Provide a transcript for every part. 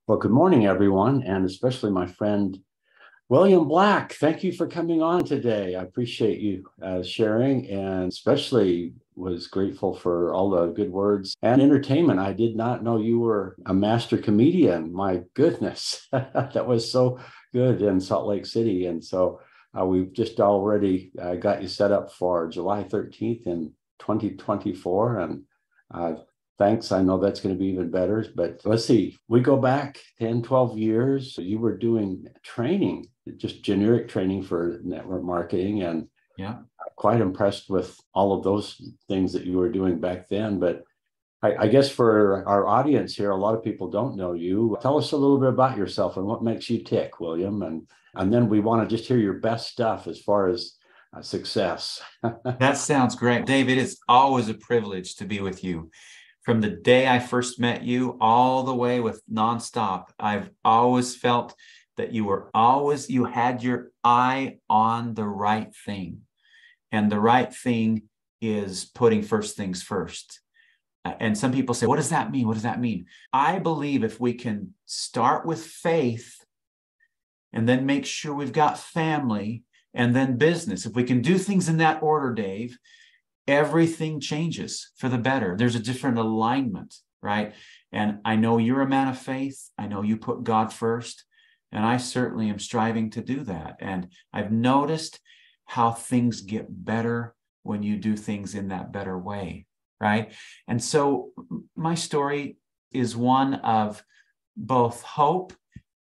Well, good morning, everyone, and especially my friend William Black. Thank you for coming on today. I appreciate you sharing, and especially was grateful for all the good words and entertainment. I did not know you were a master comedian. My goodness, that was so good in Salt Lake City. And so we've just already got you set up for July 13th in 2024. And uh, thanks. I know that's going to be even better. But let's see, we go back 10, 12 years. So you were doing training, just generic training for network marketing. And Yeah. quite impressed with all of those things that you were doing back then. But I guess for our audience here, a lot of people don't know you. Tell us a little bit about yourself and what makes you tick, William. And then we want to just hear your best stuff as far as success. That sounds great. David, it's always a privilege to be with you. From the day I first met you all the way with nonstop, I've always felt that you had your eye on the right thing. And the right thing is putting first things first. And some people say, what does that mean? What does that mean? I believe if we can start with faith and then make sure we've got family and then business, if we can do things in that order, Dave, everything changes for the better. There's a different alignment, right? And I know you're a man of faith. I know you put God first. And I certainly am striving to do that. And I've noticed how things get better when you do things in that better way, right? And so my story is one of both hope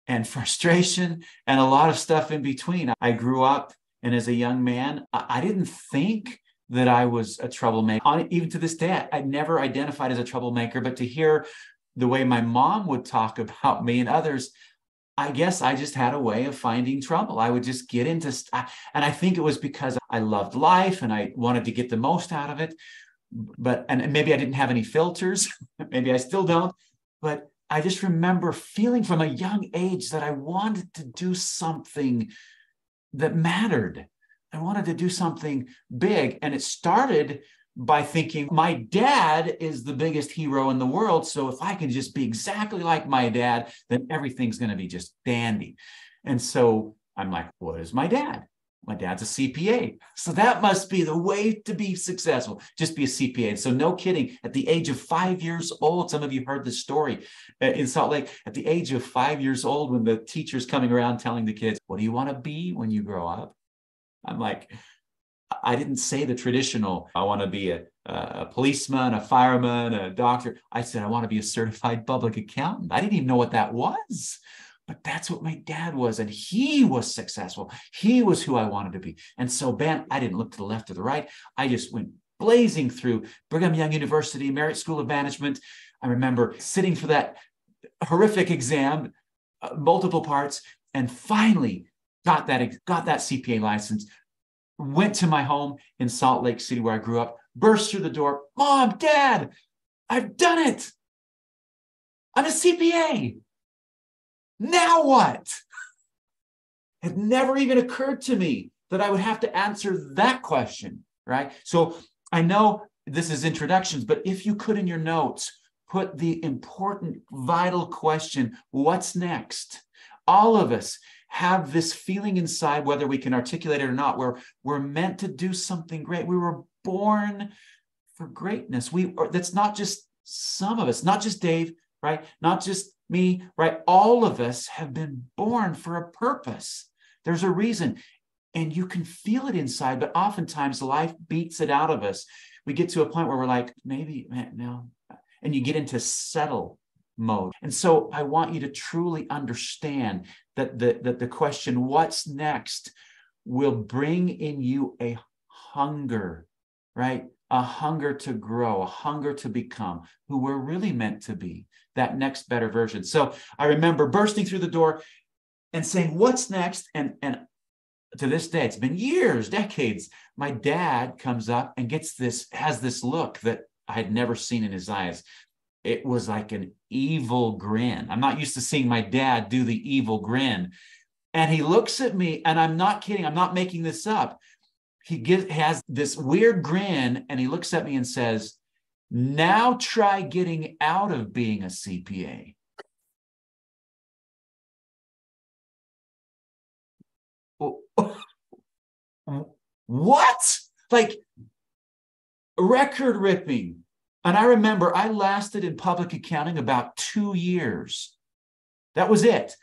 and frustration and a lot of stuff in between. I grew up, and as a young man, I didn't think that I was a troublemaker. Even to this day, I never identified as a troublemaker, but to hear the way my mom would talk about me and others, I guess I just had a way of finding trouble. I would just get into stuff. And I think it was because I loved life and I wanted to get the most out of it. And maybe I didn't have any filters. Maybe I still don't. But I just remember feeling from a young age that I wanted to do something that mattered. I wanted to do something big. And it started by thinking my dad is the biggest hero in the world. So if I can just be exactly like my dad, then everything's going to be just dandy. And so I'm like, what is my dad? My dad's a CPA. So that must be the way to be successful. Just be a CPA. And so no kidding, at the age of 5 years old, some of you heard this story in Salt Lake, at the age of 5 years old, when the teacher's coming around telling the kids, what do you want to be when you grow up? I'm like, I didn't say the traditional, I want to be a policeman, a fireman, a doctor. I said, I want to be a certified public accountant. I didn't even know what that was, but that's what my dad was. And he was successful. He was who I wanted to be. And so, Ben, I didn't look to the left or the right. I just went blazing through Brigham Young University, Merit School of Management. I remember sitting for that horrific exam, multiple parts, and finally got that CPA license. Went to my home in Salt Lake City where I grew up, burst through the door. Mom, Dad, I've done it. I'm a CPA. Now what? It never even occurred to me that I would have to answer that question, right? So I know this is introductions, but if you could in your notes, put the important, vital question, what's next? All of us have this feeling inside, whether we can articulate it or not, where we're meant to do something great. We were born for greatness. That's not just some of us, not just Dave, right? Not just me, right? All of us have been born for a purpose. There's a reason. And you can feel it inside, but oftentimes life beats it out of us. We get to a point where we're like, maybe, man, no. And you get into settle mode. And so I want you to truly understand that the question, what's next, will bring in you a hunger, right? A hunger to grow, a hunger to become who we're really meant to be, that next better version. So I remember bursting through the door and saying, what's next? And to this day, it's been years, decades. My dad comes up and has this look that I had never seen in his eyes. It was like an evil grin. I'm not used to seeing my dad do the evil grin. And he looks at me, and I'm not kidding. I'm not making this up. He has this weird grin, and he looks at me and says, now try getting out of being a CPA. What? Like record ripping. And I remember I lasted in public accounting about 2 years. That was it.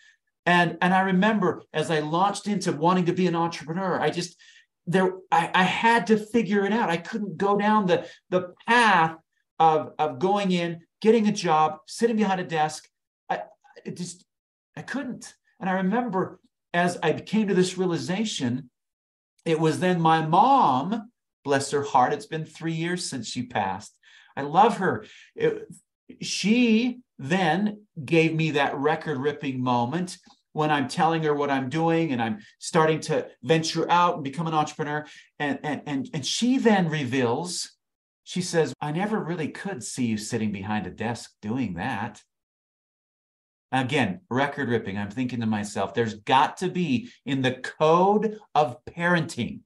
And I remember as I launched into wanting to be an entrepreneur, I had to figure it out. I couldn't go down the path of going in, getting a job, sitting behind a desk. I couldn't. And I remember as I came to this realization, it was then my mom, bless her heart, it's been 3 years since she passed. I love her. She then gave me that record-ripping moment when I'm telling her what I'm doing and I'm starting to venture out and become an entrepreneur. And she then reveals, she says, I never really could see you sitting behind a desk doing that. Again, record ripping. I'm thinking to myself, there's got to be in the code of parenting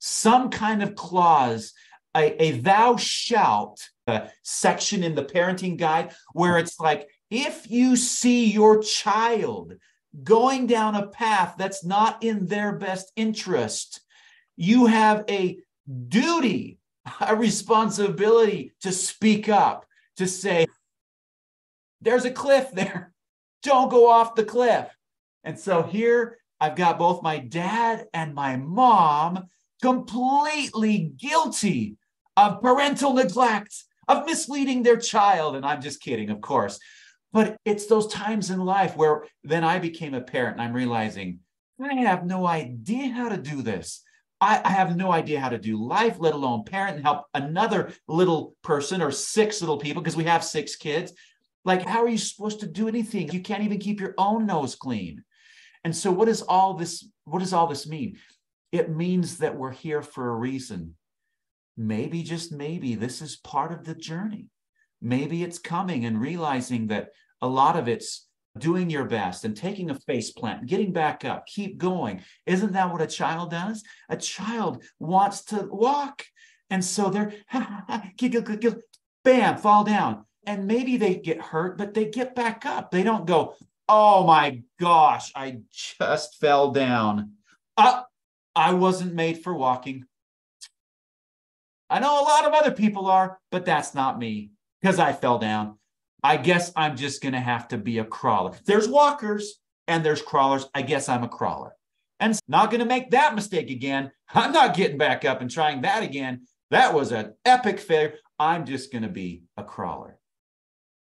some kind of clause, a thou shalt section in the parenting guide where it's like, if you see your child going down a path that's not in their best interest, you have a duty, a responsibility to speak up, to say, there's a cliff there. Don't go off the cliff. And so here I've got both my dad and my mom completely guilty of parental neglect, of misleading their child. And I'm just kidding, of course. But it's those times in life where then I became a parent and I'm realizing I have no idea how to do this. I have no idea how to do life, let alone parent and help another little person or 6 little people, because we have 6 kids. Like, how are you supposed to do anything? You can't even keep your own nose clean. And so what does all this mean? It means that we're here for a reason. Maybe, just maybe, this is part of the journey. Maybe it's coming and realizing that a lot of it's doing your best and taking a face plant, getting back up, keep going. Isn't that what a child does? A child wants to walk. And so they're, bam, fall down. And maybe they get hurt, but they get back up. They don't go, oh my gosh, I just fell down. I wasn't made for walking. I know a lot of other people are, but that's not me because I fell down. I guess I'm just going to have to be a crawler. There's walkers and there's crawlers. I guess I'm a crawler. And not going to make that mistake again. I'm not getting back up and trying that again. That was an epic failure. I'm just going to be a crawler.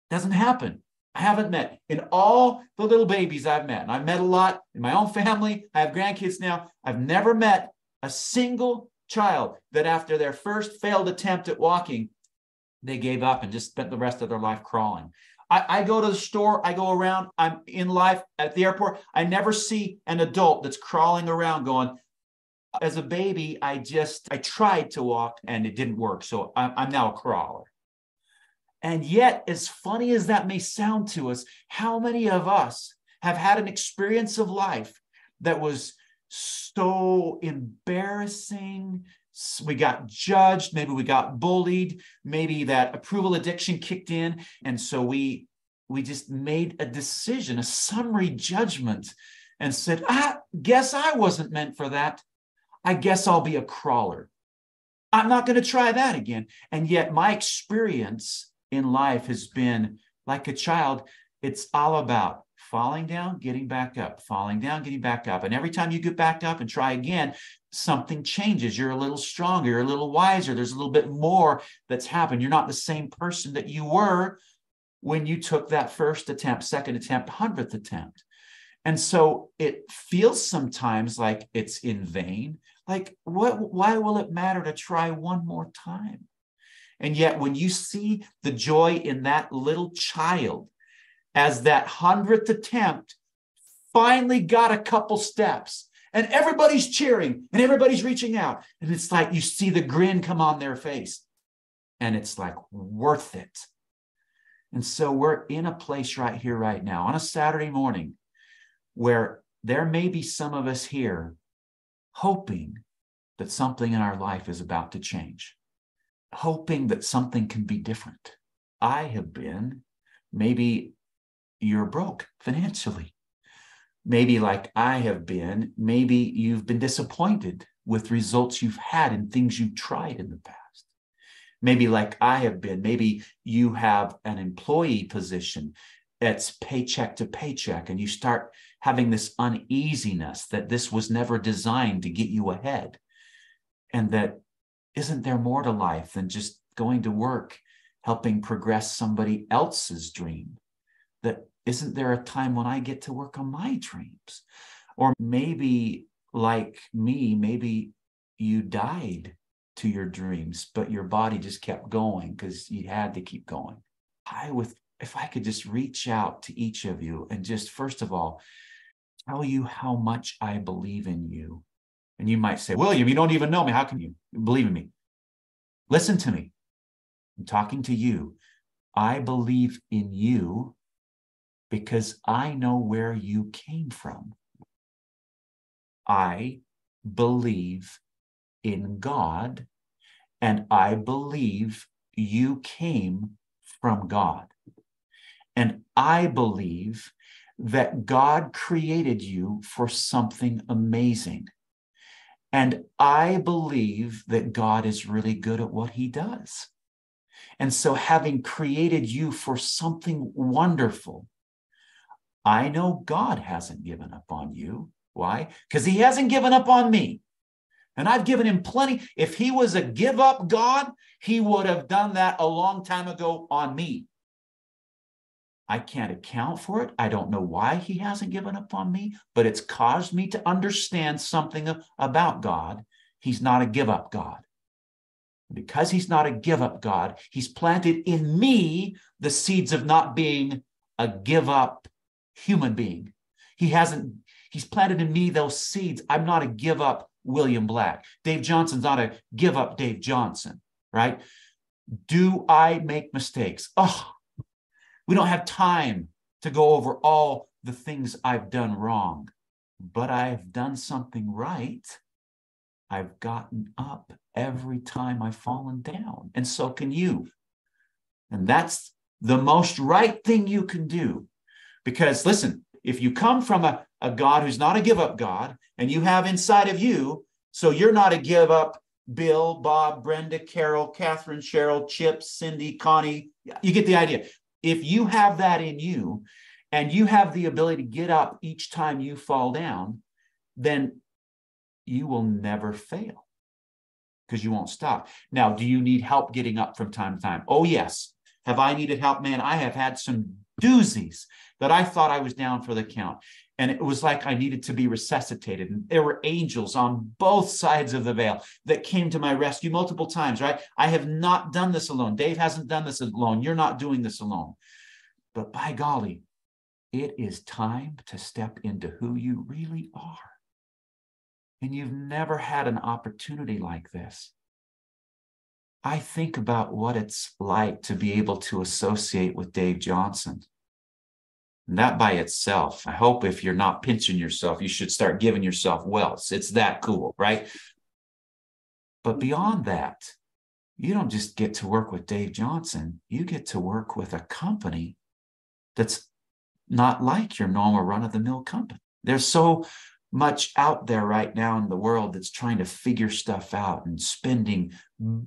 Doesn't happen. I haven't met in all the little babies I've met. And I've met a lot in my own family. I have grandkids now. I've never met a single child that after their first failed attempt at walking, they gave up and just spent the rest of their life crawling. I go to the store, I go around, I'm in life at the airport. I never see an adult that's crawling around going, as a baby, I tried to walk and it didn't work. So I'm now a crawler. And yet, as funny as that may sound to us, how many of us have had an experience of life that was so embarrassing? We got judged, maybe we got bullied, maybe that approval addiction kicked in. And so we just made a decision, a summary judgment, and said, guess I wasn't meant for that. I guess I'll be a crawler. I'm not going to try that again. And yet my experience in life has been like a child. It's all about falling down, getting back up, falling down, getting back up. And every time you get back up and try again, something changes. You're a little stronger, you're a little wiser. There's a little bit more that's happened. You're not the same person that you were when you took that first attempt, second attempt, 100th attempt. And so it feels sometimes like it's in vain. Like, why will it matter to try one more time? And yet when you see the joy in that little child as that 100th attempt finally got a couple steps and everybody's cheering and everybody's reaching out, and it's like you see the grin come on their face and it's like worth it. And so we're in a place right here, right now on a Saturday morning where there may be some of us here hoping that something in our life is about to change, hoping that something can be different. I have been. Maybe you're broke financially. Maybe like I have been. Maybe you've been disappointed with results you've had and things you've tried in the past. Maybe like I have been, maybe you have an employee position that's paycheck to paycheck, and you start having this uneasiness that this was never designed to get you ahead. And that isn't there more to life than just going to work, helping progress somebody else's dream? That isn't there a time when I get to work on my dreams? Or maybe like me, maybe you died to your dreams, but your body just kept going because you had to keep going. If I could just reach out to each of you and just, first of all, tell you how much I believe in you. And you might say, William, you don't even know me. How can you believe in me? Listen to me. I'm talking to you. I believe in you because I know where you came from. I believe in God, and I believe you came from God. And I believe that God created you for something amazing. And I believe that God is really good at what he does. And so, having created you for something wonderful, I know God hasn't given up on you. Why? Because he hasn't given up on me. And I've given him plenty. If he was a give up God, he would have done that a long time ago on me. I can't account for it. I don't know why he hasn't given up on me, but it's caused me to understand something about God. He's not a give up God. Because he's not a give up God, he's planted in me the seeds of not being a give up human being. He's planted in me those seeds. I'm not a give up William Black. Dave Johnson's not a give up Dave Johnson, right? Do I make mistakes? Oh, we don't have time to go over all the things I've done wrong, but I've done something right. I've gotten up every time I've fallen down, and so can you. And that's the most right thing you can do. Because listen, if you come from a God who's not a give up God, and you have inside of you, so you're not a give up Bill, Bob, Brenda, Carol, Catherine, Cheryl, Chip, Cindy, Connie, you get the idea. If you have that in you, and you have the ability to get up each time you fall down, then you will never fail because you won't stop. Now, do you need help getting up from time to time? Oh, yes. Have I needed help? Man, I have had some doozies that I thought I was down for the count. And it was like I needed to be resuscitated. And there were angels on both sides of the veil that came to my rescue multiple times, right? I have not done this alone. Dave hasn't done this alone. You're not doing this alone. But by golly, it is time to step into who you really are. And you've never had an opportunity like this. I think about what it's like to be able to associate with Dave Johnson. And that by itself, I hope if you're not pinching yourself, you should start giving yourself wealth. It's that cool, right? But beyond that, you don't just get to work with Dave Johnson. You get to work with a company that's not like your normal run-of-the-mill company. There's so much out there right now in the world that's trying to figure stuff out and spending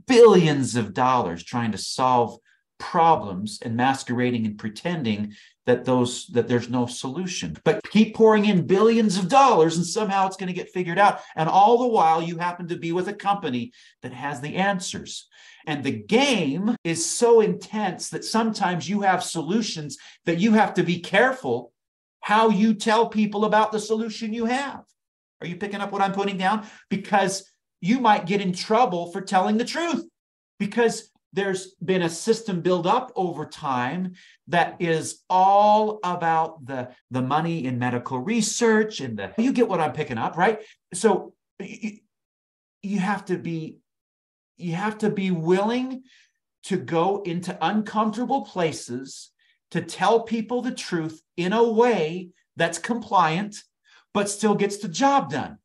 billions of dollars trying to solve problems and masquerading and pretending that there's no solution. But keep pouring in billions of dollars and somehow it's going to get figured out. And all the while you happen to be with a company that has the answers. And the game is so intense that sometimes you have solutions that you have to be careful how you tell people about the solution you have. Are you picking up what I'm putting down? Because you might get in trouble for telling the truth because there's been a system built up over time that is all about the money in medical research and you get what I'm picking up, right? So you have to be willing to go into uncomfortable places to tell people the truth in a way that's compliant, but still gets the job done.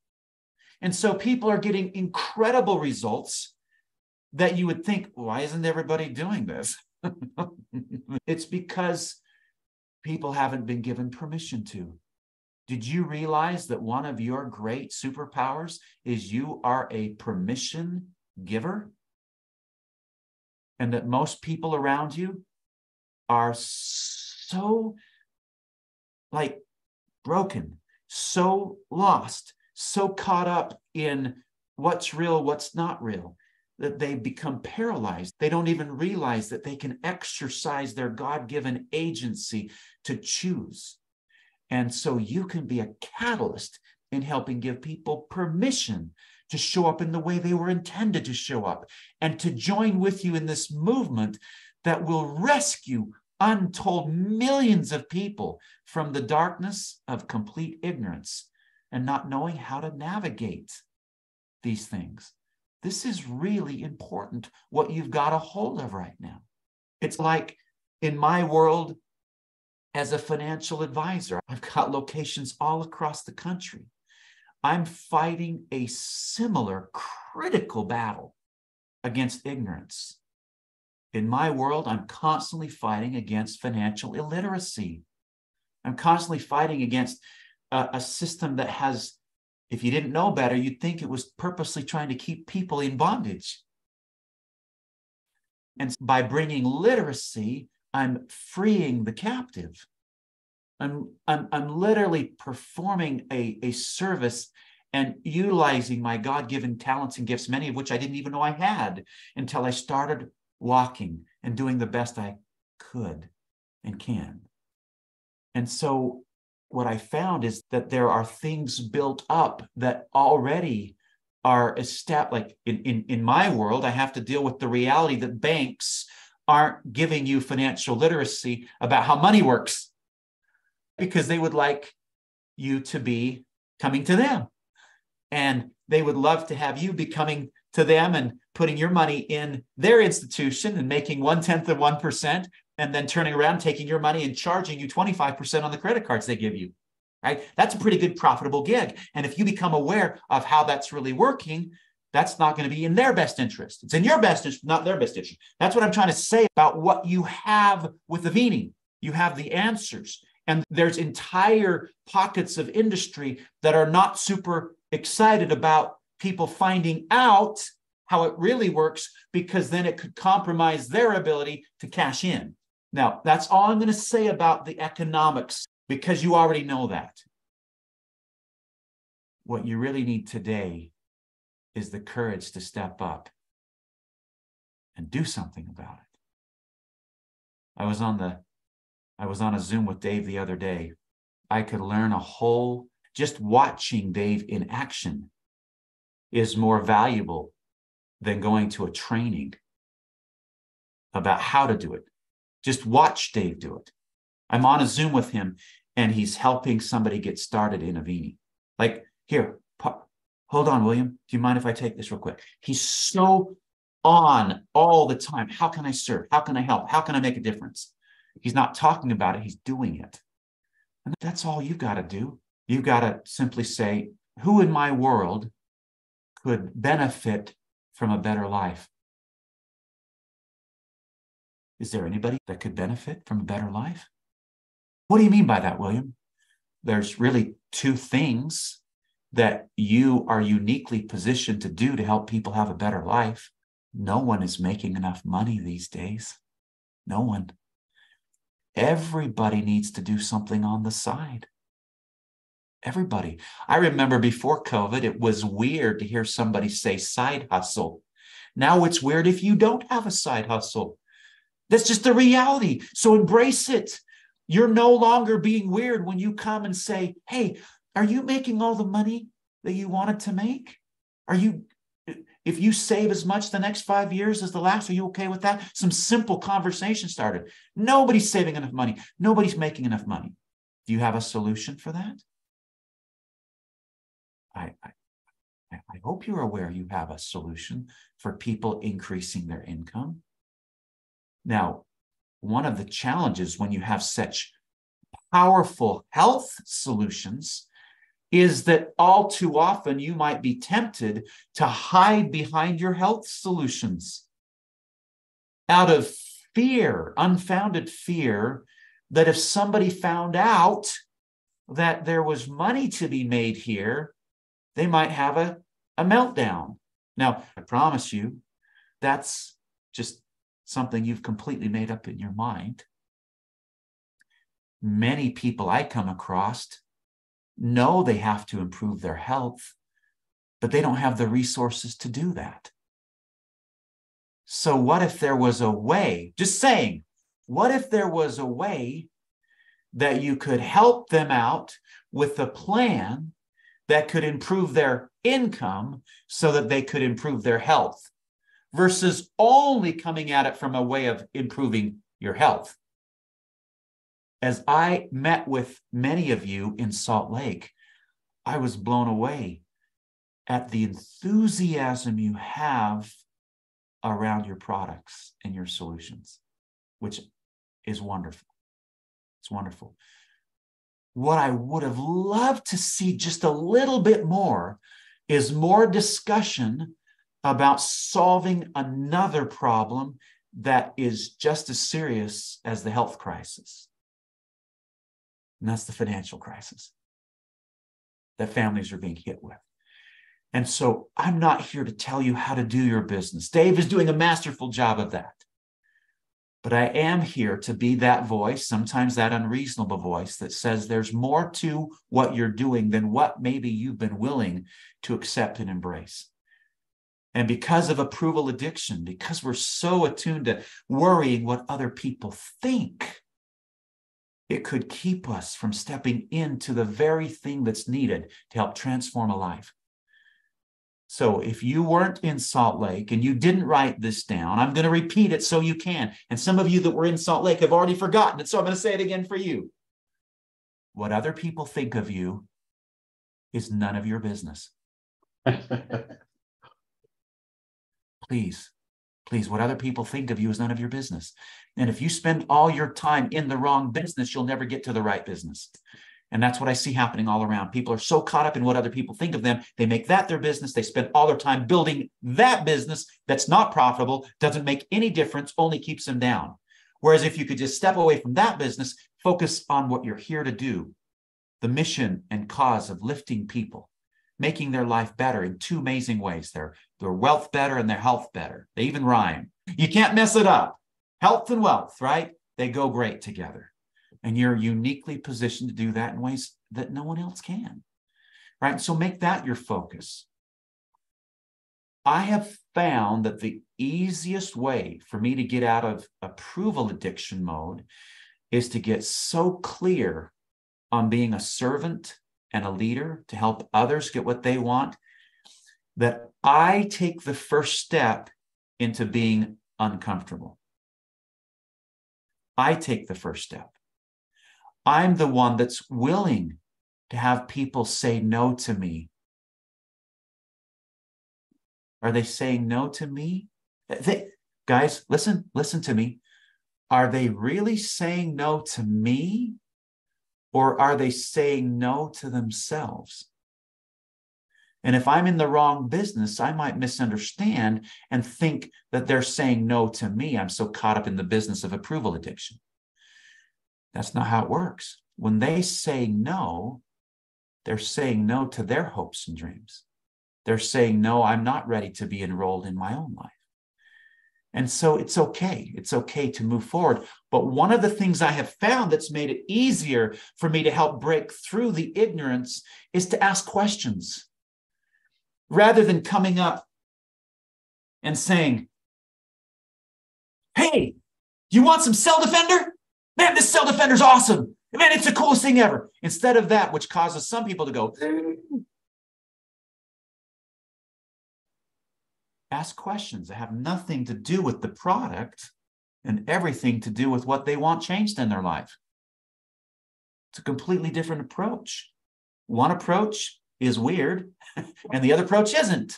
And so people are getting incredible results that you would think, why isn't everybody doing this? It's because people haven't been given permission to. Did you realize that one of your great superpowers is you are a permission giver? And that most people around you are so like broken, so lost, so caught up in what's real, what's not real, that they become paralyzed. They don't even realize that they can exercise their God-given agency to choose. And so you can be a catalyst in helping give people permission to show up in the way they were intended to show up, and to join with you in this movement that will rescue untold millions of people from the darkness of complete ignorance and not knowing how to navigate these things. This is really important, what you've got a hold of right now. It's like in my world as a financial advisor, I've got locations all across the country. I'm fighting a similar critical battle against ignorance. In my world, I'm constantly fighting against financial illiteracy. I'm constantly fighting against a system that has, if you didn't know better, you'd think it was purposely trying to keep people in bondage. And by bringing literacy, I'm freeing the captive. I'm literally performing a service and utilizing my God-given talents and gifts, many of which I didn't even know I had until I started walking and doing the best I could and can. And so what I found is that there are things built up that already are established. Like in my world, I have to deal with the reality that banks aren't giving you financial literacy about how money works, because they would like you to be coming to them. And they would love to have you be coming to them and putting your money in their institution and making 1/10 of 1%, and then turning around, taking your money and charging you 25% on the credit cards they give you, right? That's a pretty good profitable gig. And if you become aware of how that's really working, that's not going to be in their best interest. It's in your best interest, not their best interest. That's what I'm trying to say about what you have with Avini. You have the answers. And there's entire pockets of industry that are not super excited about people finding out how it really works, because then it could compromise their ability to cash in. Now, that's all I'm going to say about the economics, because you already know that. What you really need today is the courage to step up and do something about it. I was on a Zoom with Dave the other day. I could learn just watching Dave in action is more valuable than going to a training about how to do it. Just watch Dave do it. I'm on a Zoom with him and he's helping somebody get started in Avini. Like, here, hold on, William. Do you mind if I take this real quick? He's so on all the time. How can I serve? How can I help? How can I make a difference? He's not talking about it. He's doing it. And that's all you've got to do. You've got to simply say, who in my world could benefit from a better life? Is there anybody that could benefit from a better life? What do you mean by that, William? There's really two things that you are uniquely positioned to do to help people have a better life. No one is making enough money these days. No one. Everybody needs to do something on the side. Everybody. I remember before COVID, it was weird to hear somebody say side hustle. Now it's weird if you don't have a side hustle. That's just the reality. So embrace it. You're no longer being weird when you come and say, hey, are you making all the money that you wanted to make? If you save as much the next 5 years as the last, are you okay with that? Some simple conversation started. Nobody's saving enough money. Nobody's making enough money. Do you have a solution for that? I hope you're aware you have a solution for people increasing their income. Now, one of the challenges when you have such powerful health solutions is that all too often you might be tempted to hide behind your health solutions out of fear, unfounded fear, that if somebody found out that there was money to be made here, they might have a meltdown. Now, I promise you, that's just something you've completely made up in your mind. Many people I come across know they have to improve their health, but they don't have the resources to do that. So what if there was a way, just saying, what if there was a way that you could help them out with a plan that could improve their income so that they could improve their health, versus only coming at it from a way of improving your health? As I met with many of you in Salt Lake, I was blown away at the enthusiasm you have around your products and your solutions, which is wonderful. It's wonderful. What I would have loved to see just a little bit more is more discussion about solving another problem that is just as serious as the health crisis. And that's the financial crisis that families are being hit with. And so I'm not here to tell you how to do your business. Dave is doing a masterful job of that. But I am here to be that voice, sometimes that unreasonable voice that says there's more to what you're doing than what maybe you've been willing to accept and embrace. And because of approval addiction, because we're so attuned to worrying what other people think, it could keep us from stepping into the very thing that's needed to help transform a life. So if you weren't in Salt Lake and you didn't write this down, I'm going to repeat it so you can. And some of you that were in Salt Lake have already forgotten it, so I'm going to say it again for you. What other people think of you is none of your business. Please, what other people think of you is none of your business. And if you spend all your time in the wrong business, you'll never get to the right business. And that's what I see happening all around. People are so caught up in what other people think of them. They make that their business. They spend all their time building that business that's not profitable, doesn't make any difference, only keeps them down. Whereas if you could just step away from that business, focus on what you're here to do, the mission and cause of lifting people, making their life better in two amazing ways. Their wealth better and their health better. They even rhyme. You can't mess it up. Health and wealth, right? They go great together. And you're uniquely positioned to do that in ways that no one else can, right? So make that your focus. I have found that the easiest way for me to get out of approval addiction mode is to get so clear on being a servant and a leader to help others get what they want that I take the first step into being uncomfortable. I take the first step. I'm the one that's willing to have people say no to me. Are they saying no to me? Guys, listen to me. Are they really saying no to me? Or are they saying no to themselves? And if I'm in the wrong business, I might misunderstand and think that they're saying no to me. I'm so caught up in the business of approval addiction. That's not how it works. When they say no, they're saying no to their hopes and dreams. They're saying, no, I'm not ready to be enrolled in my own life. And so it's okay. It's okay to move forward. But one of the things I have found that's made it easier for me to help break through the ignorance is to ask questions. Rather than coming up and saying, hey, you want some Cell Defender? Man, this Cell Defender's awesome. Man, it's the coolest thing ever. Instead of that, which causes some people to go, ask questions that have nothing to do with the product and everything to do with what they want changed in their life. It's a completely different approach. One approach is weird, and the other approach isn't.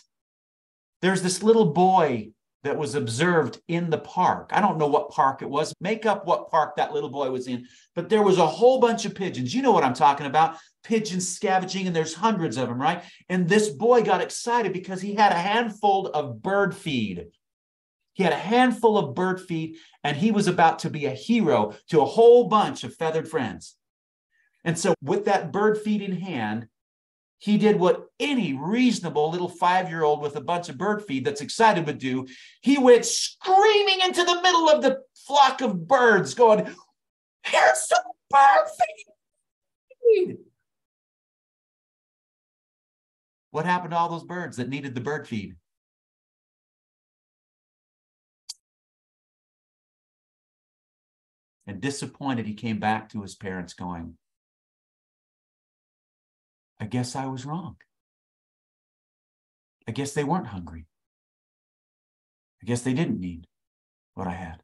There's this little boy that was observed in the park. I don't know what park it was. Make up what park that little boy was in. But there was a whole bunch of pigeons. You know what I'm talking about. Pigeons scavenging, and there's hundreds of them, right? And this boy got excited because he had a handful of bird feed. He had a handful of bird feed, and he was about to be a hero to a whole bunch of feathered friends. And so with that bird feed in hand, he did what any reasonable little 5-year-old with a bunch of bird feed that's excited would do. He went screaming into the middle of the flock of birds going, here's some bird feed. What happened to all those birds that needed the bird feed? And disappointed, he came back to his parents going, I guess I was wrong. I guess they weren't hungry. I guess they didn't need what I had.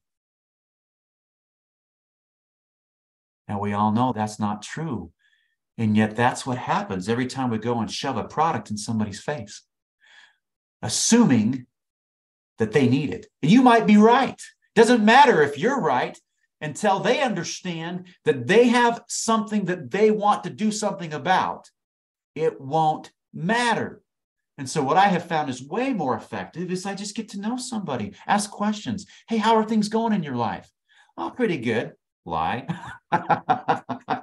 Now, we all know that's not true. And yet that's what happens every time we go and shove a product in somebody's face, assuming that they need it. And you might be right. Doesn't matter if you're right until they understand that they have something that they want to do something about. It won't matter. And so what I have found is way more effective is I just get to know somebody, ask questions. Hey, how are things going in your life? Oh, pretty good. Lie.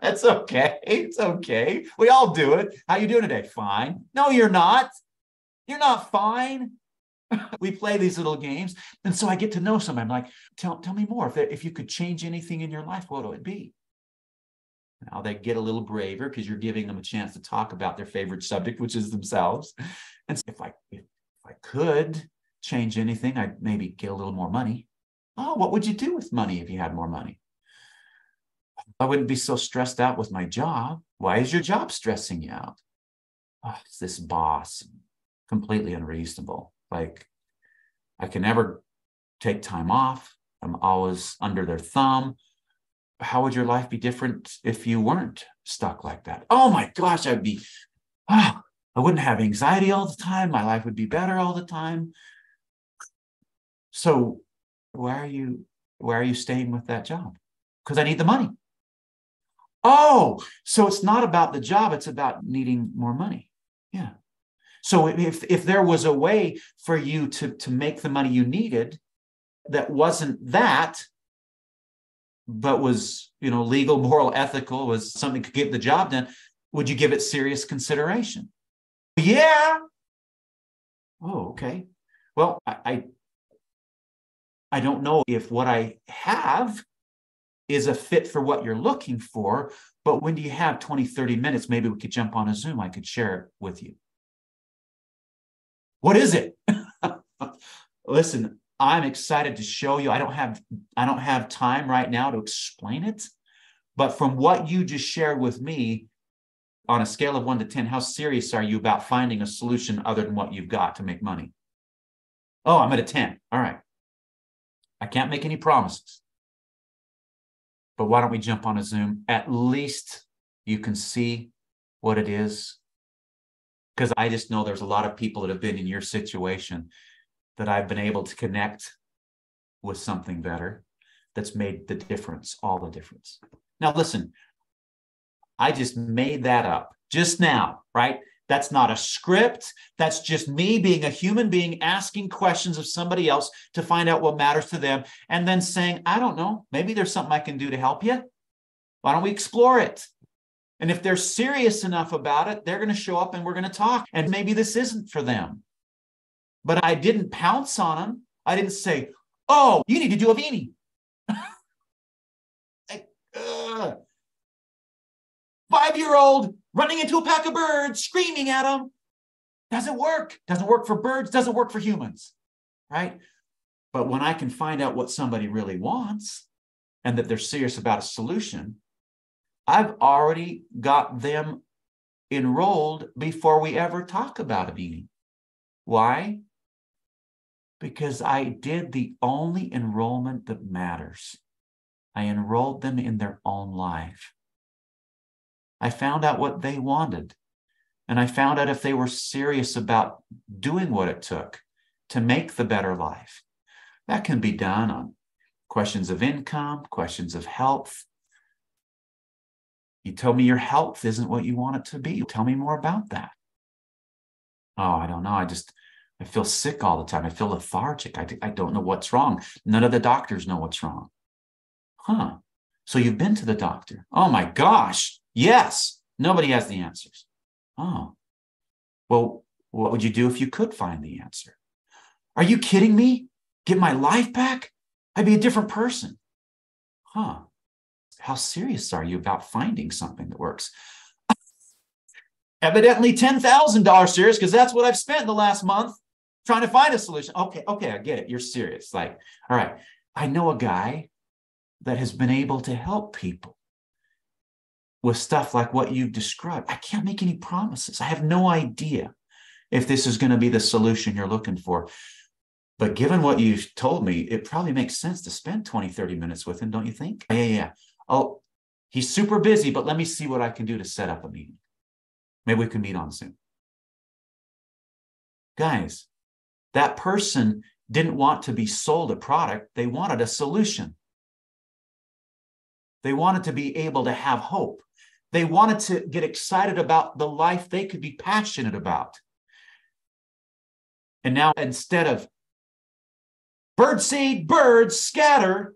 It's okay. It's okay. We all do it. How you doing today? Fine. No, you're not. You're not fine. We play these little games. And so I get to know somebody. I'm like, tell me more. If you could change anything in your life, what would it be? Now they get a little braver because you're giving them a chance to talk about their favorite subject, which is themselves. And so if I could change anything, I'd maybe get a little more money. Oh, what would you do with money if you had more money? I wouldn't be so stressed out with my job. Why is your job stressing you out? Oh, it's this boss, completely unreasonable. Like, I can never take time off. I'm always under their thumb. How would your life be different if you weren't stuck like that? Oh my gosh, I wouldn't have anxiety all the time. My life would be better all the time. So why are you staying with that job? Because I need the money. Oh, so it's not about the job, it's about needing more money. Yeah. So if there was a way for you to make the money you needed that wasn't that, but was, legal, moral, ethical, was something that could get the job done, would you give it serious consideration? Yeah. Oh, okay. Well, I don't know if what I have is a fit for what you're looking for, but when do you have 20, 30 minutes? Maybe we could jump on a Zoom. I could share it with you. What is it? Listen, I'm excited to show you. I don't have time right now to explain it, but from what you just shared with me, on a scale of 1 to 10, how serious are you about finding a solution other than what you've got to make money? Oh, I'm at a 10. All right. I can't make any promises, but why don't we jump on a Zoom? At least you can see what it is. Because I just know there's a lot of people that have been in your situation that I've been able to connect with something better that's made the difference, all the difference. Now, listen, I just made that up just now, right? That's not a script. That's just me being a human being asking questions of somebody else to find out what matters to them and then saying, I don't know, maybe there's something I can do to help you. Why don't we explore it? And if they're serious enough about it, they're going to show up and we're going to talk. And maybe this isn't for them. But I didn't pounce on them. I didn't say, oh, you need to do Avini. 5-year-old running into a pack of birds, screaming at them. Doesn't work. Doesn't work for birds. Doesn't work for humans, right? But when I can find out what somebody really wants and that they're serious about a solution, I've already got them enrolled before we ever talk about Avini. Why? Because I did the only enrollment that matters. I enrolled them in their own life. I found out what they wanted. And I found out if they were serious about doing what it took to make the better life. That can be done on questions of income, questions of health. You told me your health isn't what you want it to be. Tell me more about that. Oh, I don't know. I feel sick all the time. I feel lethargic. I don't know what's wrong. None of the doctors know what's wrong. Huh. So you've been to the doctor. Oh my gosh. Yes. Nobody has the answers. Oh, well, what would you do if you could find the answer? Are you kidding me? Get my life back? I'd be a different person. Huh. How serious are you about finding something that works? Evidently $10,000 serious, because that's what I've spent the last month trying to find a solution. Okay, I get it. You're serious. Like, all right, I know a guy that has been able to help people with stuff like what you've described. I can't make any promises. I have no idea if this is going to be the solution you're looking for. But given what you've told me, it probably makes sense to spend 20, 30 minutes with him, don't you think? Yeah. Oh, he's super busy, but let me see what I can do to set up a meeting. Maybe we can meet on Zoom. Guys, that person didn't want to be sold a product. They wanted a solution. They wanted to be able to have hope. They wanted to get excited about the life they could be passionate about. And now, instead of birdseed, birds, scatter,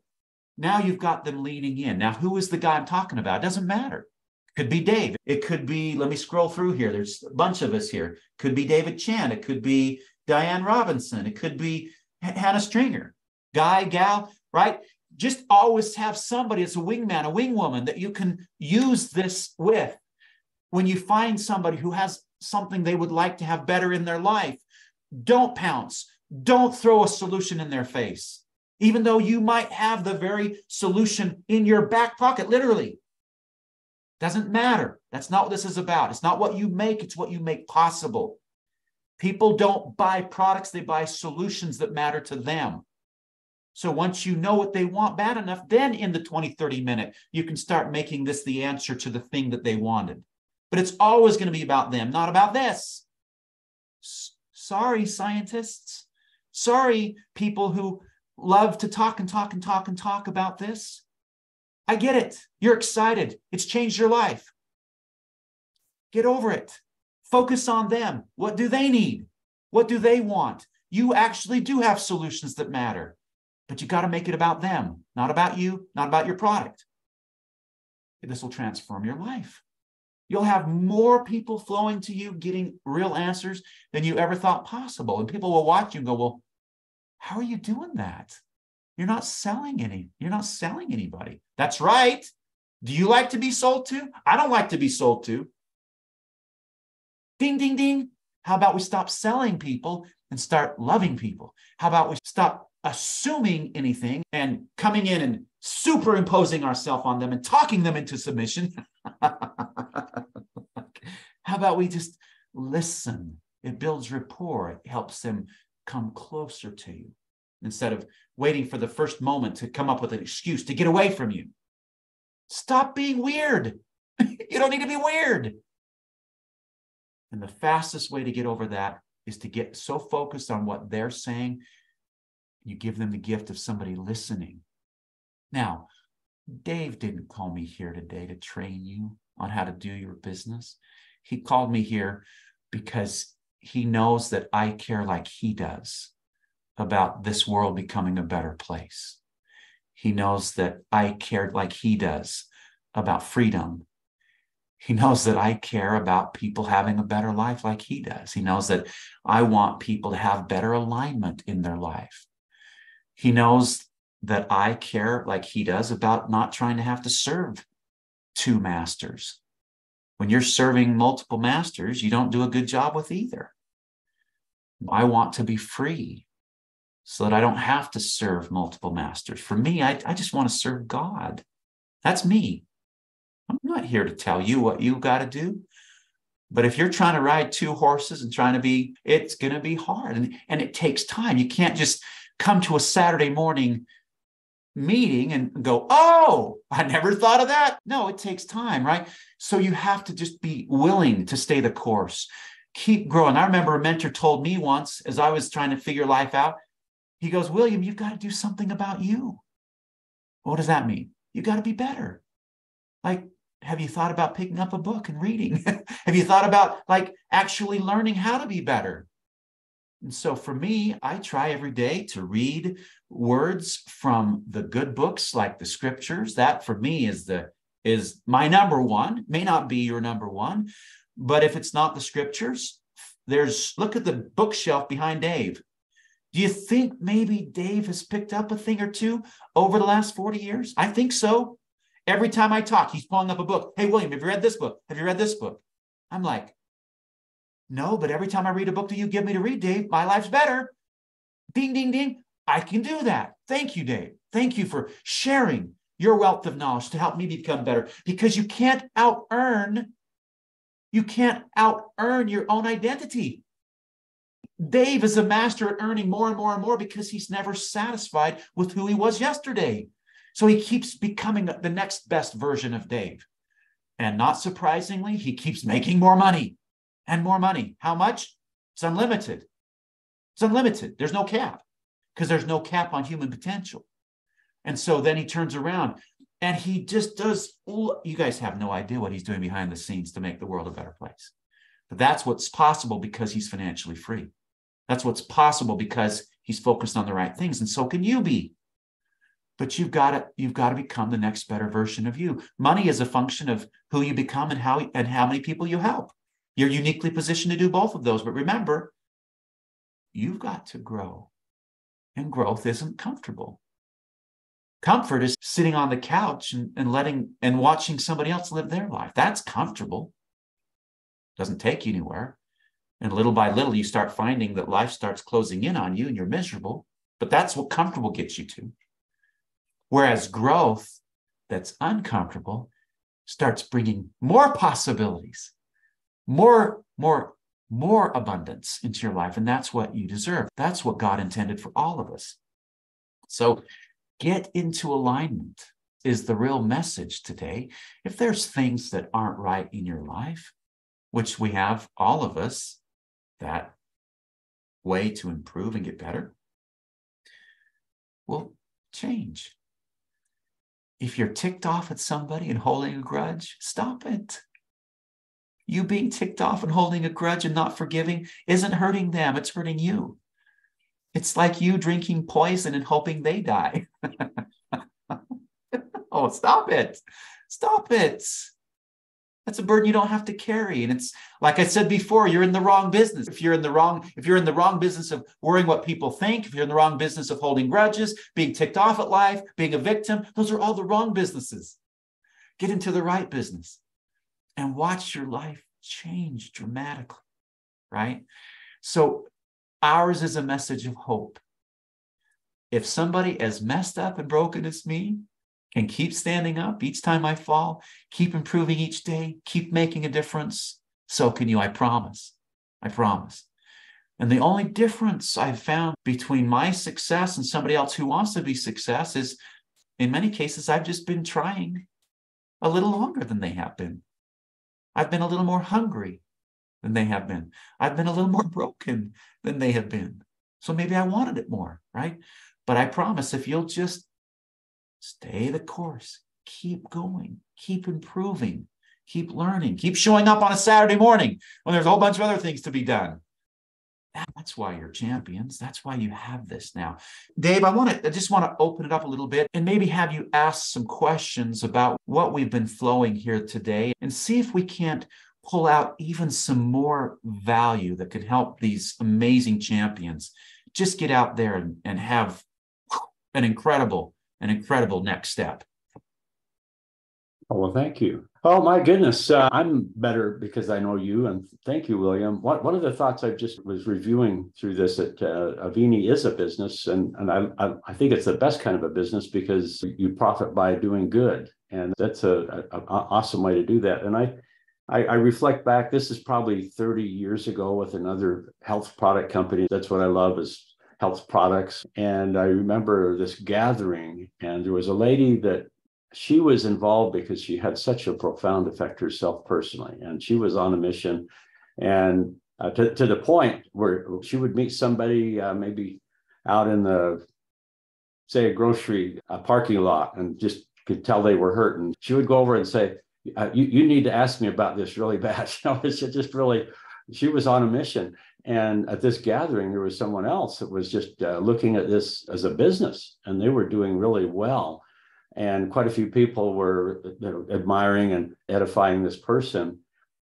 now you've got them leaning in. Now, who is the guy I'm talking about? It doesn't matter. It could be Dave. It could be, let me scroll through here. There's a bunch of us here. It could be David Chan. It could be Diane Robinson. It could be Hannah Stringer. Guy, gal, right? Just always have somebody as a wingman, a wingwoman that you can use this with. When you find somebody who has something they would like to have better in their life, don't pounce. Don't throw a solution in their face, even though you might have the very solution in your back pocket, literally. Doesn't matter. That's not what this is about. It's not what you make, it's what you make possible. People don't buy products, they buy solutions that matter to them. So once you know what they want bad enough, then in the 20, 30 minute, you can start making this the answer to the thing that they wanted. But it's always going to be about them, not about this. Sorry, scientists. Sorry, people who love to talk and talk and talk and talk about this. I get it. You're excited. It's changed your life. Get over it. Focus on them. What do they need? What do they want? You actually do have solutions that matter, but you got to make it about them, not about you, not about your product. This will transform your life. You'll have more people flowing to you, getting real answers than you ever thought possible. And people will watch you and go, well, how are you doing that? You're not selling anybody. That's right. Do you like to be sold to? I don't like to be sold to. Ding, ding, ding. How about we stop selling people and start loving people? How about we stop assuming anything and coming in and superimposing ourselves on them and talking them into submission? How about we just listen? It builds rapport. It helps them come closer to you instead of waiting for the first moment to come up with an excuse to get away from you. Stop being weird. You don't need to be weird. And the fastest way to get over that is to get so focused on what they're saying, you give them the gift of somebody listening. Now, Dave didn't call me here today to train you on how to do your business. He called me here because he knows that I care like he does about this world becoming a better place. He knows that I care like he does about freedom. He knows that I care about people having a better life like he does. He knows that I want people to have better alignment in their life. He knows that I care like he does about not trying to have to serve two masters. When you're serving multiple masters, you don't do a good job with either. I want to be free so that I don't have to serve multiple masters. For me, I just want to serve God. That's me. I'm not here to tell you what you got to do. But if you're trying to ride two horses and trying to be, it's going to be hard. And it takes time. You can't just come to a Saturday morning meeting and go, oh, I never thought of that. No, it takes time, right? So you have to just be willing to stay the course. Keep growing. I remember a mentor told me once, as I was trying to figure life out, he goes, William, you've got to do something about you. What does that mean? You got to be better. Like, have you thought about picking up a book and reading? Have you thought about like actually learning how to be better? And so for me, I try every day to read words from the good books like the scriptures. That for me is the is my number one, may not be your number one, but if it's not the scriptures, look at the bookshelf behind Dave. Do you think maybe Dave has picked up a thing or two over the last 40 years? I think so. Every time I talk, he's pulling up a book. Hey, William, have you read this book? Have you read this book? I'm like, no, but every time I read a book that you give me to read, Dave, my life's better. Ding, ding, ding. I can do that. Thank you, Dave. Thank you for sharing your wealth of knowledge to help me become better, because you can't out-earn your own identity. Dave is a master at earning more and more and more because he's never satisfied with who he was yesterday. So he keeps becoming the next best version of Dave. And not surprisingly, he keeps making more money and more money. How much? It's unlimited. It's unlimited. There's no cap, because there's no cap on human potential. And so then he turns around and he just does, you guys have no idea what he's doing behind the scenes to make the world a better place. But that's what's possible because he's financially free. That's what's possible because he's focused on the right things. And so can you be. But you've got to become the next better version of you. Money is a function of who you become and how many people you help. You're uniquely positioned to do both of those. But remember, you've got to grow. And growth isn't comfortable. Comfort is sitting on the couch and watching somebody else live their life. That's comfortable. Doesn't take you anywhere. And little by little, you start finding that life starts closing in on you and you're miserable. But that's what comfortable gets you to. Whereas growth that's uncomfortable starts bringing more possibilities, more abundance into your life. And that's what you deserve. That's what God intended for all of us. So get into alignment is the real message today. If there's things that aren't right in your life, which we have, all of us, that way to improve and get better, well, change. If you're ticked off at somebody and holding a grudge, stop it. You being ticked off and holding a grudge and not forgiving isn't hurting them, it's hurting you. It's like you drinking poison and hoping they die. Oh, stop it. Stop it. That's a burden you don't have to carry. And it's like I said before, you're in the wrong business. If you're in the wrong business of worrying what people think, if you're in the wrong business of holding grudges, being ticked off at life, being a victim, those are all the wrong businesses. Get into the right business and watch your life change dramatically, right? So ours is a message of hope. If somebody as messed up and broken as me can keep standing up each time I fall, keep improving each day, keep making a difference, so can you. I promise. I promise. And the only difference I've found between my success and somebody else who wants to be success is, in many cases, I've just been trying a little longer than they have been. I've been a little more hungry than they have been. I've been a little more broken than they have been. So maybe I wanted it more, right? But I promise, if you'll just stay the course, keep going, keep improving, keep learning, keep showing up on a Saturday morning when there's a whole bunch of other things to be done. That's why you're champions. That's why you have this now. Dave, I just want to open it up a little bit and maybe have you ask some questions about what we've been flowing here today and see if we can't pull out even some more value that could help these amazing champions just get out there and have an incredible next step. Oh, well, thank you. Oh, my goodness. I'm better because I know you. And thank you, William. One of the thoughts I just was reviewing through this, that Avini is a business. And I think it's the best kind of a business because you profit by doing good. And that's an awesome way to do that. And I reflect back, this is probably 30 years ago with another health product company. That's what I love, is health products. And I remember this gathering, and there was a lady that she was involved because she had such a profound effect herself personally. And she was on a mission, and to the point where she would meet somebody maybe out in the, say, a grocery parking lot, and just could tell they were hurt. And she would go over and say, you need to ask me about this really bad. It's just really, she was on a mission. And at this gathering, there was someone else that was just looking at this as a business, and they were doing really well. And quite a few people were admiring and edifying this person.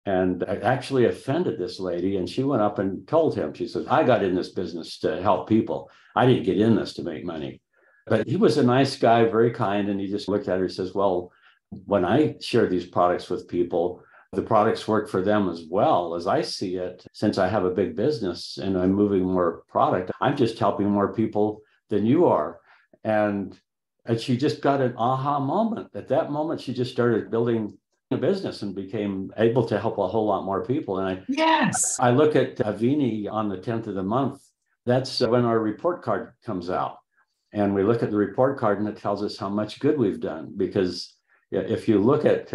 And I actually offended this lady, and she went up and told him, she said, I got in this business to help people. I didn't get in this to make money. But he was a nice guy, very kind. And he just looked at her and says, well, when I share these products with people, the products work for them as well. As I see it, since I have a big business and I'm moving more product, I'm just helping more people than you are. And she just got an aha moment. At that moment, she just started building a business and became able to help a whole lot more people. And Yes. I look at Avini on the 10th of the month. That's when our report card comes out. And we look at the report card and it tells us how much good we've done. Because if you look at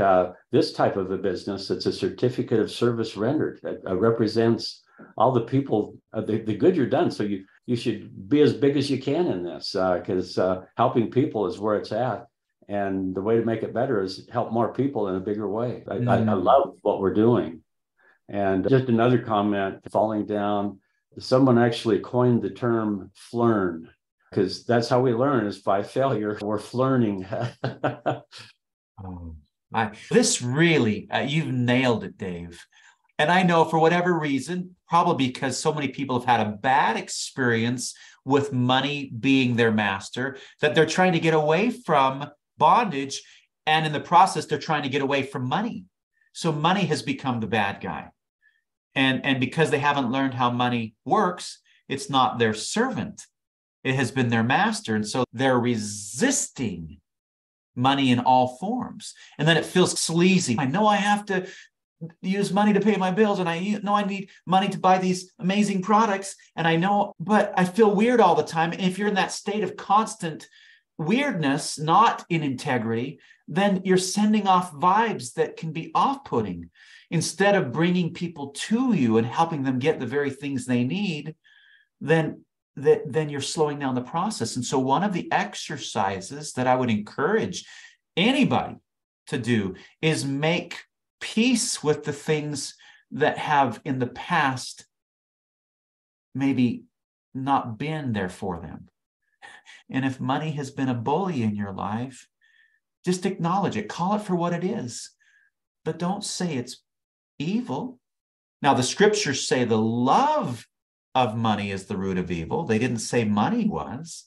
this type of a business, it's a certificate of service rendered. It represents all the people, the good you're done. So you should be as big as you can in this, because helping people is where it's at. And the way to make it better is help more people in a bigger way. I love what we're doing. And just another comment, falling down, someone actually coined the term flurn, because that's how we learn, is by failure. We're flirting. This really, you've nailed it, Dave. And I know for whatever reason, probably because so many people have had a bad experience with money being their master, that they're trying to get away from bondage. And in the process, they're trying to get away from money. So money has become the bad guy. And because they haven't learned how money works, it's not their servant. It has been their master. And so they're resisting money in all forms. And then it feels sleazy. I know I have to use money to pay my bills, and I know I need money to buy these amazing products, and I know, but I feel weird all the time. And if you're in that state of constant weirdness, not in integrity, then you're sending off vibes that can be off-putting. Instead of bringing people to you and helping them get the very things they need, then you're slowing down the process. And so one of the exercises that I would encourage anybody to do is make peace with the things that have in the past maybe not been there for them. And if money has been a bully in your life, just acknowledge it, call it for what it is, but don't say it's evil. Now, the scriptures say the love of money is the root of evil. They didn't say money was.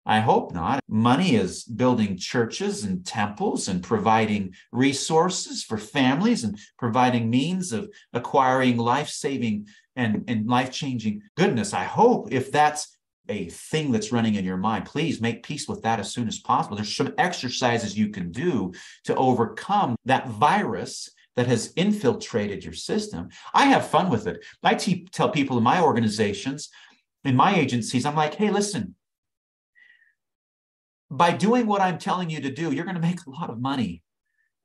I hope not. Money is building churches and temples and providing resources for families and providing means of acquiring life-saving and life-changing goodness. I hope if that's a thing that's running in your mind, please make peace with that as soon as possible. There's some exercises you can do to overcome that virus that has infiltrated your system. I have fun with it. I tell people in my organizations, in my agencies, I'm like, hey, listen, by doing what I'm telling you to do, you're going to make a lot of money.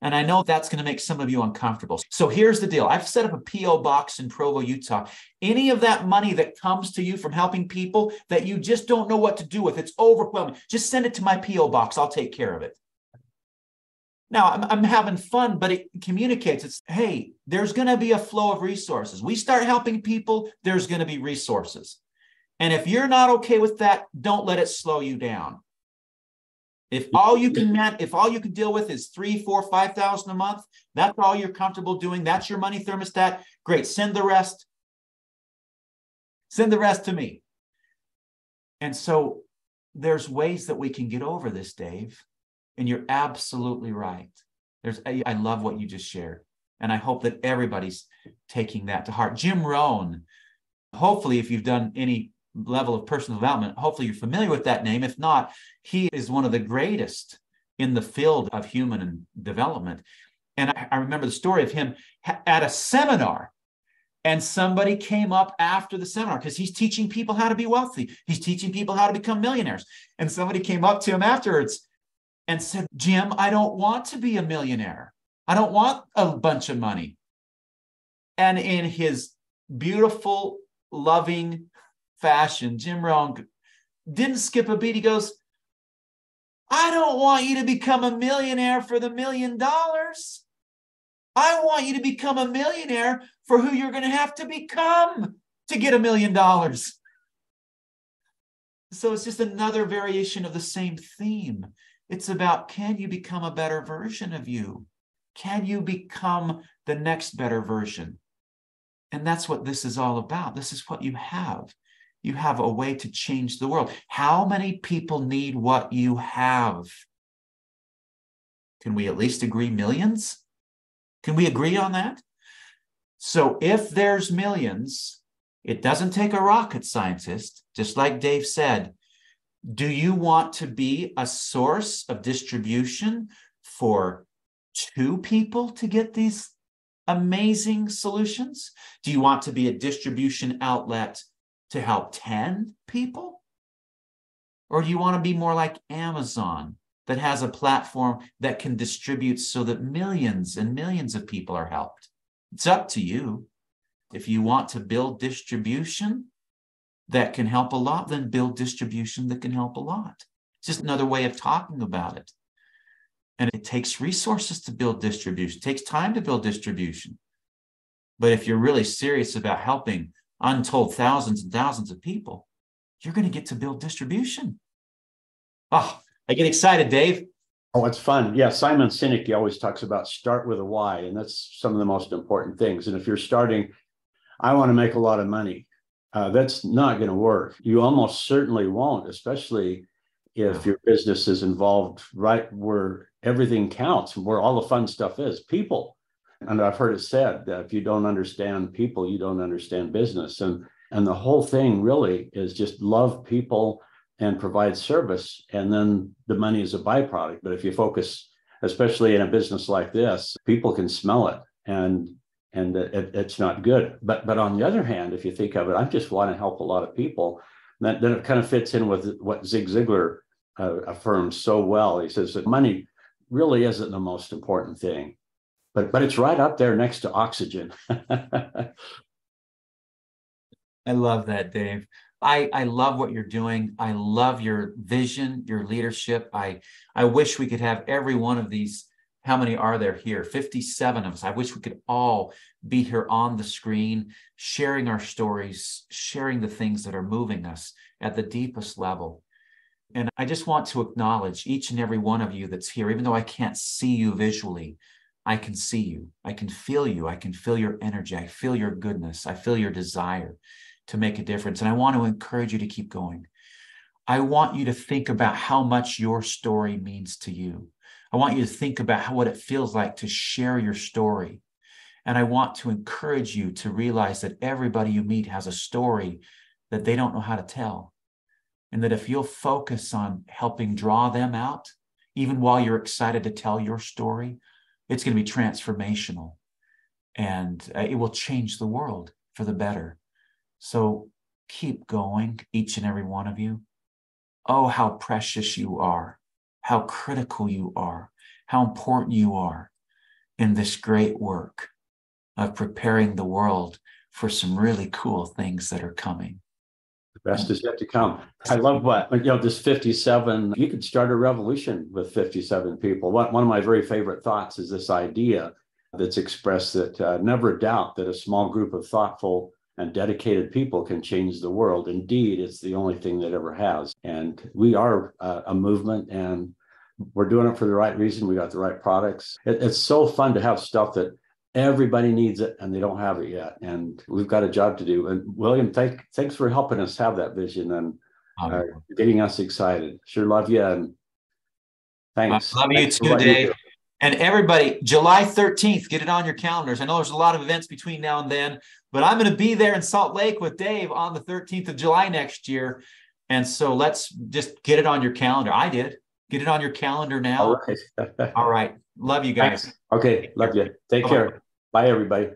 And I know that's going to make some of you uncomfortable. So here's the deal. I've set up a P.O. box in Provo, Utah. Any of that money that comes to you from helping people that you just don't know what to do with, it's overwhelming, just send it to my P.O. box. I'll take care of it. Now, I'm having fun, but it communicates. It's, hey, there's going to be a flow of resources. We start helping people, there's going to be resources. And if you're not okay with that, don't let it slow you down. If all you can deal with is 3,000, 4,000, 5,000 a month, that's all you're comfortable doing. That's your money thermostat. Great. Send the rest. Send the rest to me. And so there's ways that we can get over this, Dave. And you're absolutely right. I love what you just shared. And I hope that everybody's taking that to heart. Jim Rohn, hopefully, if you've done any level of personal development, hopefully you're familiar with that name. If not, he is one of the greatest in the field of human development. And I remember the story of him at a seminar, and somebody came up after the seminar because he's teaching people how to be wealthy. He's teaching people how to become millionaires. And somebody came up to him afterwards and said, Jim, I don't want to be a millionaire. I don't want a bunch of money. And in his beautiful, loving fashion, Jim Rohn didn't skip a beat. He goes, I don't want you to become a millionaire for the $1 million. I want you to become a millionaire for who you're going to have to become to get $1 million. So it's just another variation of the same theme. It's about, can you become a better version of you? Can you become the next better version? And that's what this is all about. This is what you have. You have a way to change the world. How many people need what you have? Can we at least agree millions? Can we agree on that? So if there's millions, it doesn't take a rocket scientist, just like Dave said. Do you want to be a source of distribution for 2 people to get these amazing solutions? Do you want to be a distribution outlet to help 10 people? Or do you want to be more like Amazon, that has a platform that can distribute so that millions and millions of people are helped? It's up to you. If you want to build distribution that can help a lot, then build distribution that can help a lot. It's just another way of talking about it. And it takes resources to build distribution. It takes time to build distribution. But if you're really serious about helping untold thousands and thousands of people, you're going to get to build distribution. Oh, I get excited, Dave. Oh, it's fun. Yeah, Simon Sinek, he always talks about start with a why, and that's some of the most important things. And if you're starting, I want to make a lot of money, that's not going to work. You almost certainly won't, especially if your business is involved right where everything counts, where all the fun stuff is, people. And I've heard it said that if you don't understand people, you don't understand business. And the whole thing really is just love people and provide service, and then the money is a byproduct. But if you focus, especially in a business like this, people can smell it, and it's not good. But on the other hand, if you think of it, I just want to help a lot of people. Then it kind of fits in with what Zig Ziglar affirms so well. He says that money really isn't the most important thing, but it's right up there next to oxygen. I love that, Dave. I love what you're doing. I love your vision, your leadership. I wish we could have every one of these. How many are there here? 57 of us. I wish we could all be here on the screen, sharing our stories, sharing the things that are moving us at the deepest level. And I just want to acknowledge each and every one of you that's here. Even though I can't see you visually, I can see you. I can feel you. I can feel your energy. I feel your goodness. I feel your desire to make a difference. And I want to encourage you to keep going. I want you to think about how much your story means to you. I want you to think about what it feels like to share your story. And I want to encourage you to realize that everybody you meet has a story that they don't know how to tell. And that if you'll focus on helping draw them out, even while you're excited to tell your story, it's going to be transformational. And it will change the world for the better. So keep going, each and every one of you. Oh, how precious you are, how critical you are, how important you are in this great work of preparing the world for some really cool things that are coming. The best is yet to come. I love this 57, you could start a revolution with 57 people. One of my very favorite thoughts is this idea that's expressed that never doubt that a small group of thoughtful and dedicated people can change the world. Indeed, it's the only thing that ever has. And we are a movement, and we're doing it for the right reason. We got the right products. It's so fun to have stuff that everybody needs it and they don't have it yet. And we've got a job to do. And William, thanks for helping us have that vision and getting us excited. Sure love you. And thanks. I love you too, Dave. And everybody, July 13th, get it on your calendars. I know there's a lot of events between now and then, but I'm going to be there in Salt Lake with Dave on the 13th of July next year. And so let's just get it on your calendar. I did. Get it on your calendar now. All right. All right. Love you guys. Okay. Love you. Take care. Bye, everybody.